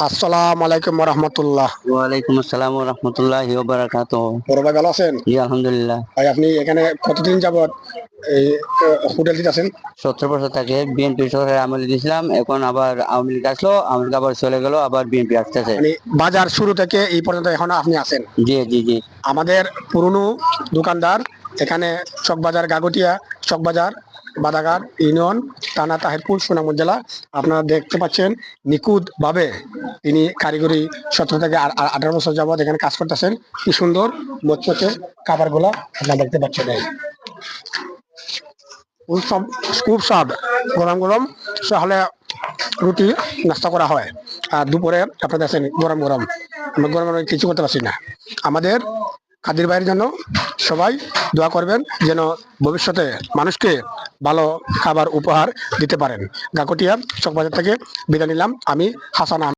আসসালামু আলাইকুম রহমতুল্লাহ। ওয়ালাইকুম আসসালাম ওয়া রাহমাতুল্লাহি ওয়া বারাকাতুহু। বড় ভাই ভালো আছেন? জি আলহামদুলিল্লাহ। ভাই আপনি এখানে কতদিন যাবত এই হোটেলটিতে আছেন? 70 বছর থেকে বিএনপি সরকারের আমলে দিয়েছিলাম, এখন আবার আওয়ামী লীগ আসলো, আওয়ামী লীগ আবার চলে গেল, আবার বিএনপি আসতেছে। মানে বাজার শুরু থেকে এই পর্যন্ত এখনো আপনি আছেন? জি জি জি। আমাদের পুরনো দোকানদার এখানে চকবাজার গাগটিয়া, চকবাজার বাদাঘাট ইউনিয়ন, থানা তাহিরপুর, সুনামগঞ্জ জেলা। আপনারা দেখতে পাচ্ছেন নিখুঁত ভাবে তিনি কারিগরি 17 থেকে 18 বছর যাবত এখানে কাজ করতেছেন। কি সুন্দর মচমচে খাবারগুলা আপনারা দেখতে পাচ্ছেন। খুব স্বাদ, গরম গরম সকালে রুটি নাস্তা করা হয়, আর দুপুরে আপনাদের আছেন গরম গরম। আমরা গরম গরম কিছু করতে পারছি না। আমাদের কাদির ভাইয়ের জন্য সবাই দোয়া করবেন, যেন ভবিষ্যতে মানুষকে ভালো খাবার উপহার দিতে পারেন। গাকুটিয়া চকবাজার থেকে বিদায় নিলাম, আমি হাসান আহমেদ।